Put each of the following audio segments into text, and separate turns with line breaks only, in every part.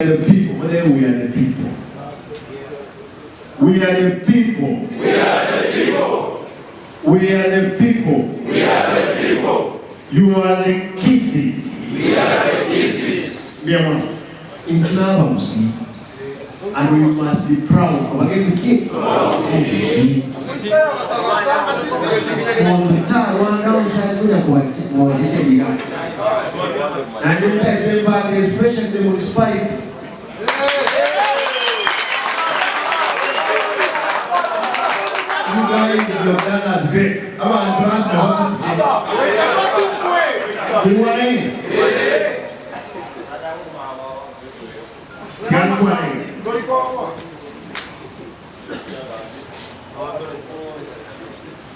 The people, we are the people. We are the people.
We are the people.
We are the people.
We are the people.
You are the Kisii.
We are the Kisii.
In Clubhouse, and we must be proud. We are going to keep and in fact, especially the municipality. You guys have done us great. I'm going to ask my office. You want any?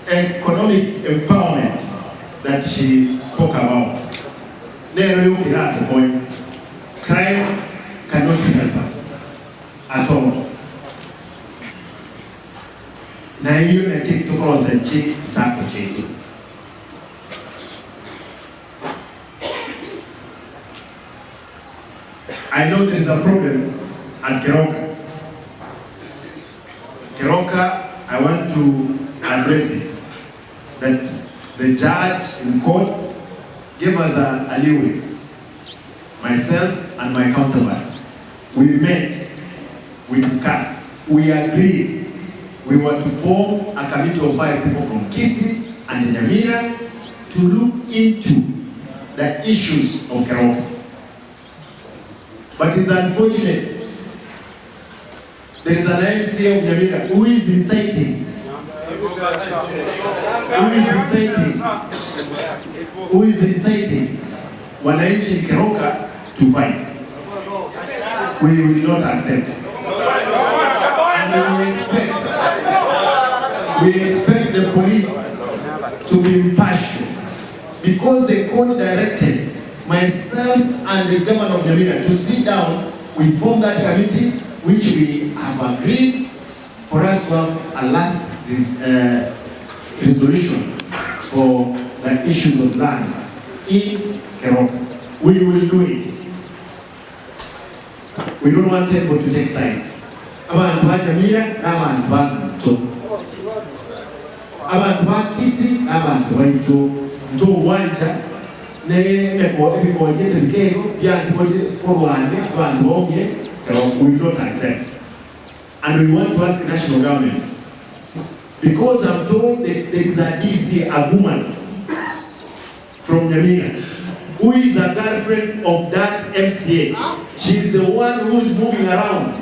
Economic empowerment that she spoke about. Crime cannot help us at all. Na hiyo na kitu kwa sachi sako chetu. I know there is a problem at Keroka. Keroka, I want to address it. That the judge in court gave us a leeway. Myself and my counterpart. We met, we discussed, we agreed. We want to form a committee of 5 people from Kisii and Nyamira to look into the issues of Keroka. But it's unfortunate, there is an MC of Nyamira who is inciting. Who is inciting wananchi in Keroka to fight. We will not accept. And we expect the police to be impartial, because the court directed myself and the governor of Nyamira to sit down. We formed that committee, which we have agreed for us to have a last resolution for the issues of land in Keroka. We will do it. We don't want people to take sides. Abantu ba Nyamira n'abantu ba abantu ba Kisii n'abantu ba Nto uwanja n'emeko ebikongete bikego byansi ko Rwanda abantu bomye. We will not accept. And we want to ask the national government, because I'm told that there is a DC, a woman from Nyamira, who is a girlfriend of that MCA. She's the one who is moving around,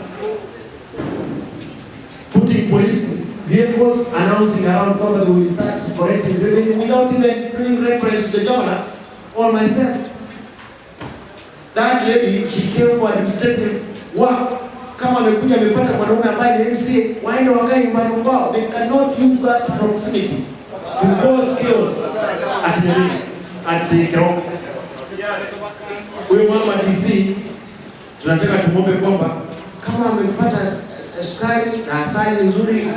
putting police vehicles, announcing around probably with such collecting revenue without even doing reference to the governor or myself. That lady, she came for administrative work. Kama amekuja amepata mwanaume ambaye ni MCA, waende wakae nyumbani kwao. They cannot use that proximity to cause chaos at Keroka. Huyo mama DC, tunataka tumwombe kwamba kama amepata sukari na asali nzuri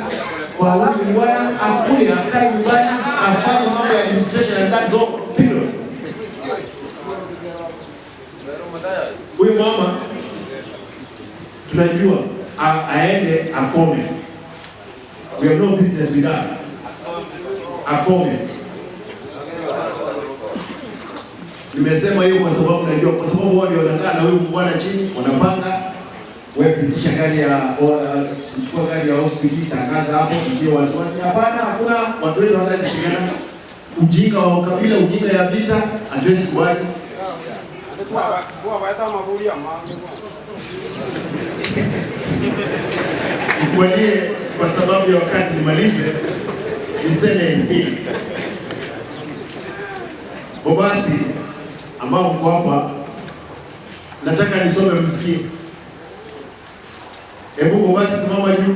kwa watu bwana, akule akae nyumbani afanye mambo ya administration, and that's all. Period. Huyo mama tunajua aende akome. We have no business with that. Akome. Nimesema hiyo kwa sababu najua, kwa sababu wao ndio wanakaa na wewe bwana chini, wanapanga wewe pitisha gari ya chukua gari ya hospitali, tangaza hapo ikiwa wasiwasi. Hapana, hakuna watu wetu wanaweza kupigana. Ujinga wa ukabila, ujinga ya vita, hatuwezi kubali. Nikualie kwa sababu ya wakati nimalize, niseme hivi. Bobasi ambao mko hapa, nataka nisome msikie. Hebu Bobasi simama juu.